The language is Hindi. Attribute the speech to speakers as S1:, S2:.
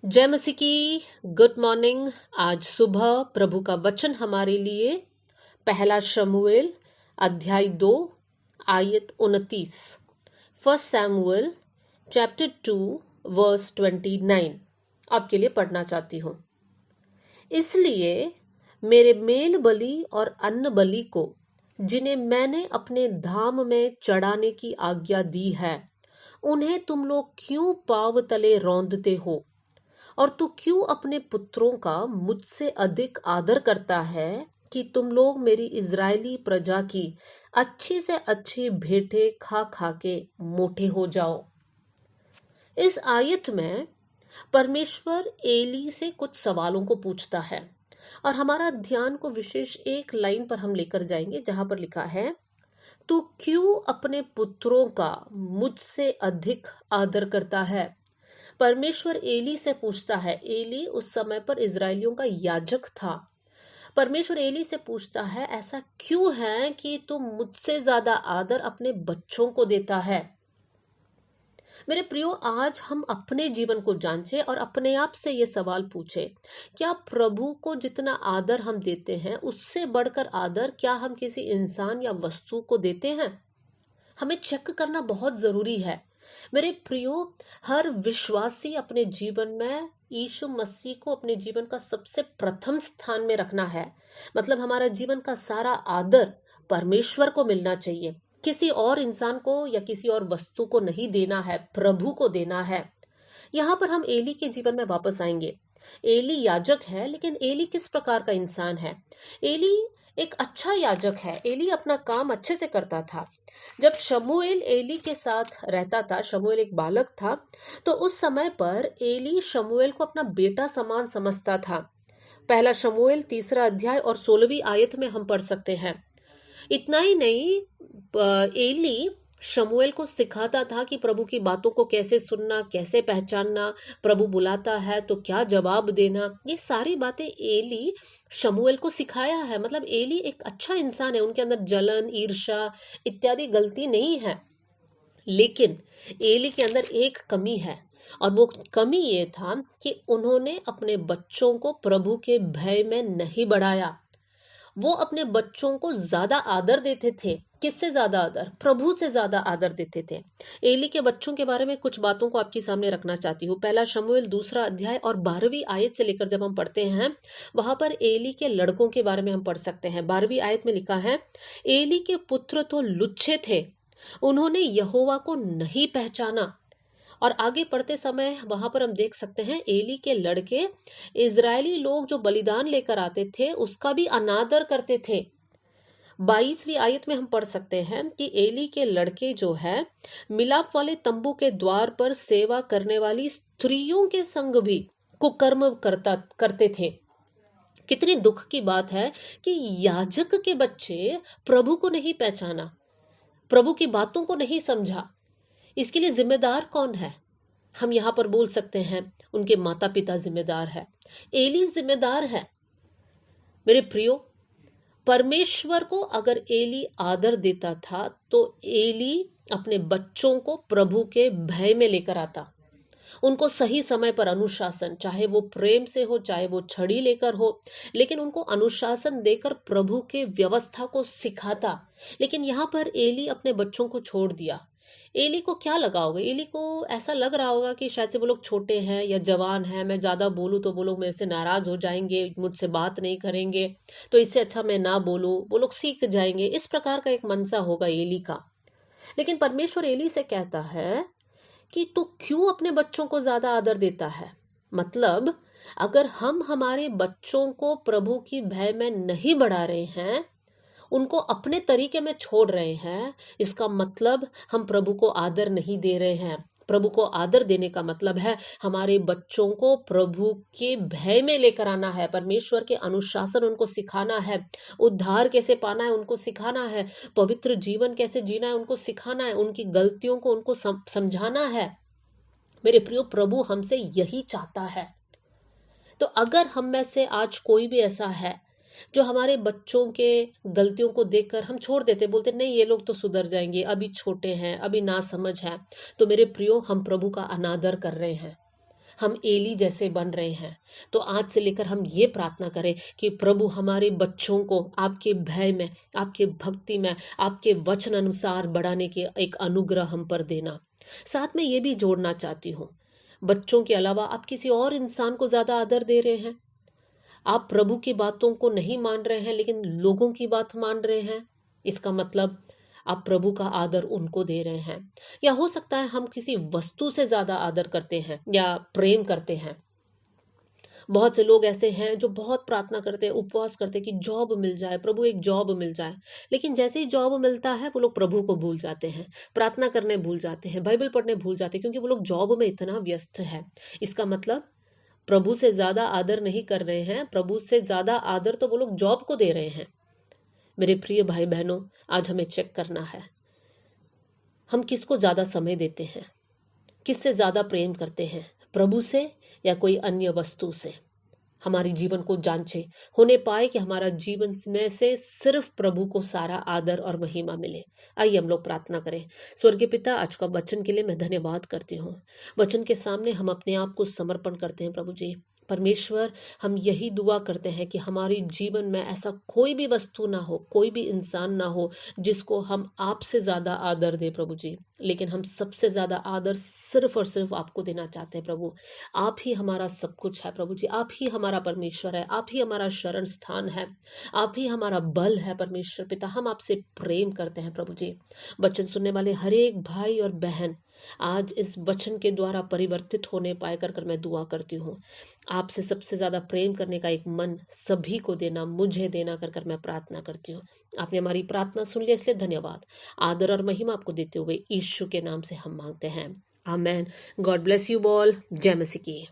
S1: जय मसीह की। Good morning. आज सुबह प्रभु का वचन हमारे लिए पहला शमूएल अध्याय 2 आयत 29, फर्स्ट सैमुअल चैप्टर 2 वर्स 29 आपके लिए पढ़ना चाहती हूँ। इसलिए मेरे मेल बलि और अन्न बलि को जिन्हें मैंने अपने धाम में चढ़ाने की आज्ञा दी है, उन्हें तुम लोग क्यों पाँव तले रौंदते हो? और तू क्यों अपने पुत्रों का मुझसे अधिक आदर करता है कि तुम लोग मेरी इज़राइली प्रजा की अच्छी से अच्छी भेंटें खा खा के मोटे हो जाओ। इस आयत में परमेश्वर एली से कुछ सवालों को पूछता है और हमारा ध्यान को विशेष एक लाइन पर हम लेकर जाएंगे जहां पर लिखा है, तू क्यों अपने पुत्रों का मुझसे अधिक आदर करता है। परमेश्वर एली से पूछता है। एली उस समय पर इजरायलियों का याजक था। परमेश्वर एली से पूछता है, ऐसा क्यों है कि तुम मुझसे ज्यादा आदर अपने बच्चों को देता है। मेरे प्रियो, आज हम अपने जीवन को जांचें और अपने आप से ये सवाल पूछे, क्या प्रभु को जितना आदर हम देते हैं उससे बढ़कर आदर क्या हम किसी इंसान या वस्तु को देते हैं? हमें चेक करना बहुत जरूरी है। मेरे प्रियो, हर विश्वासी अपने जीवन में यीशु मसीह को अपने जीवन का सबसे प्रथम स्थान में रखना है। मतलब हमारा जीवन का सारा आदर परमेश्वर को मिलना चाहिए, किसी और इंसान को या किसी और वस्तु को नहीं देना है, प्रभु को देना है। यहाँ पर हम एली के जीवन में वापस आएंगे। एली याजक है, लेकिन एली किस प्रकार का इंसान है? एली एक अच्छा याजक है। एली अपना काम अच्छे से करता था। जब शमूएल एली के साथ रहता था, शमूएल एक बालक था, तो उस समय पर एली शमूएल को अपना बेटा समान समझता था। पहला शमूएल 3 अध्याय और 16वीं आयत में हम पढ़ सकते हैं। इतना ही नहीं, एली शमूएल को सिखाता था कि प्रभु की बातों को कैसे सुनना, कैसे पहचानना, प्रभु बुलाता है तो क्या जवाब देना। ये सारी बातें एली शमूएल को सिखाया है। मतलब एली एक अच्छा इंसान है, उनके अंदर जलन, ईर्ष्या इत्यादि गलती नहीं है। लेकिन एली के अंदर एक कमी है, और वो कमी ये था कि उन्होंने अपने बच्चों को प्रभु के भय में नहीं बढ़ाया। वो अपने बच्चों को ज्यादा आदर देते थे। किससे ज्यादा आदर? प्रभु से ज्यादा आदर देते थे। एली के बच्चों के बारे में कुछ बातों को आपके सामने रखना चाहती हूँ। पहला शमूएल 2 अध्याय और 12वीं आयत से लेकर जब हम पढ़ते हैं, वहां पर एली के लड़कों के बारे में हम पढ़ सकते हैं। 12वीं आयत में लिखा है, एली के पुत्र तो लुच्चे थे, उन्होंने यहोवा को नहीं पहचाना। और आगे पढ़ते समय वहां पर हम देख सकते हैं, एली के लड़के इजरायली लोग जो बलिदान लेकर आते थे उसका भी अनादर करते थे। 22वीं आयत में हम पढ़ सकते हैं कि एली के लड़के जो है मिलाप वाले तंबू के द्वार पर सेवा करने वाली स्त्रियों के संग भी कुकर्म करते थे। कितनी दुख की बात है कि याजक के बच्चे प्रभु को नहीं पहचाना, प्रभु की बातों को नहीं समझा। इसके लिए जिम्मेदार कौन है? हम यहाँ पर बोल सकते हैं उनके माता पिता जिम्मेदार है, एली जिम्मेदार है। मेरे प्रियो, परमेश्वर को अगर एली आदर देता था तो एली अपने बच्चों को प्रभु के भय में लेकर आता, उनको सही समय पर अनुशासन, चाहे वो प्रेम से हो चाहे वो छड़ी लेकर हो, लेकिन उनको अनुशासन देकर प्रभु के व्यवस्था को सिखाता। लेकिन यहाँ पर एली अपने बच्चों को छोड़ दिया। एली को क्या लगा होगा? एली को ऐसा लग रहा होगा कि शायद से वो लोग छोटे हैं या जवान हैं, मैं ज्यादा बोलूं तो वो लोग मेरे से नाराज हो जाएंगे, मुझसे बात नहीं करेंगे, तो इससे अच्छा मैं ना बोलूं, वो लोग सीख जाएंगे। इस प्रकार का एक मनसा होगा एली का। लेकिन परमेश्वर एली से कहता है कि तू क्यों अपने बच्चों को ज्यादा आदर देता है। मतलब अगर हम हमारे बच्चों को प्रभु की भय में नहीं बढ़ा रहे हैं, उनको अपने तरीके में छोड़ रहे हैं, इसका मतलब हम प्रभु को आदर नहीं दे रहे हैं। प्रभु को आदर देने का मतलब है हमारे बच्चों को प्रभु के भय में लेकर आना है, परमेश्वर के अनुशासन उनको सिखाना है, उद्धार कैसे पाना है उनको सिखाना है, पवित्र जीवन कैसे जीना है उनको सिखाना है, उनकी गलतियों को उनको समझाना है। मेरे प्रियो, प्रभु हमसे यही चाहता है। तो अगर हम में से आज कोई भी ऐसा है जो हमारे बच्चों के गलतियों को देखकर हम छोड़ देते, बोलते नहीं ये लोग तो सुधर जाएंगे, अभी छोटे हैं, अभी ना समझ है, तो मेरे प्रियो, हम प्रभु का अनादर कर रहे हैं। हम एली जैसे बन रहे हैं, तो आज से लेकर हम ये प्रार्थना करें कि प्रभु हमारे बच्चों को आपके भय में, आपके भक्ति में, आपके वचन अनुसार बढ़ाने के एक अनुग्रह हम पर देना। साथ में ये भी जोड़ना चाहती हूँ, बच्चों के अलावा आप किसी और इंसान को ज्यादा आदर दे रहे हैं, आप प्रभु की बातों को नहीं मान रहे हैं लेकिन लोगों की बात मान रहे हैं, इसका मतलब आप प्रभु का आदर उनको दे रहे हैं। या हो सकता है हम किसी वस्तु से ज्यादा आदर करते हैं या प्रेम करते हैं। बहुत से लोग ऐसे हैं जो बहुत प्रार्थना करते हैं, उपवास करते हैं कि जॉब मिल जाए, प्रभु एक जॉब मिल जाए, लेकिन जैसे ही जॉब मिलता है वो लोग प्रभु को भूल जाते हैं, प्रार्थना करने भूल जाते हैं, बाइबल पढ़ने भूल जाते हैं, क्योंकि वो लोग जॉब में इतना व्यस्त है। इसका मतलब प्रभु से ज्यादा आदर नहीं कर रहे हैं, प्रभु से ज्यादा आदर तो वो लोग जॉब को दे रहे हैं। मेरे प्रिय भाई बहनों, आज हमें चेक करना है, हम किसको ज्यादा समय देते हैं, किससे ज्यादा प्रेम करते हैं, प्रभु से या कोई अन्य वस्तु से। हमारी जीवन को जांचे, होने पाए कि हमारा जीवन में से सिर्फ प्रभु को सारा आदर और महिमा मिले। आइए हम लोग प्रार्थना करें। स्वर्गीय पिता, आज का वचन के लिए मैं धन्यवाद करती हूँ। वचन के सामने हम अपने आप को समर्पण करते हैं प्रभु जी। परमेश्वर, हम यही दुआ करते हैं कि हमारे जीवन में ऐसा कोई भी वस्तु ना हो, कोई भी इंसान ना हो जिसको हम आपसे ज्यादा आदर दे प्रभु जी, लेकिन हम सबसे ज्यादा आदर सिर्फ और सिर्फ आपको देना चाहते हैं प्रभु। आप ही हमारा सब कुछ है प्रभु जी, आप ही हमारा परमेश्वर है, आप ही हमारा शरण स्थान है, आप ही हमारा बल है परमेश्वर पिता। हम आपसे प्रेम करते हैं प्रभु जी। वचन सुनने वाले हर एक भाई और बहन आज इस वचन के द्वारा परिवर्तित होने पाए कर मैं दुआ करती हूँ। आपसे सबसे ज्यादा प्रेम करने का एक मन सभी को देना, मुझे देना कर मैं प्रार्थना करती हूँ। आपने हमारी प्रार्थना सुन लिया, इसलिए धन्यवाद। आदर और महिमा आपको देते हुए यीशु के नाम से हम मांगते हैं, amen. God bless you all. जय मसीह की।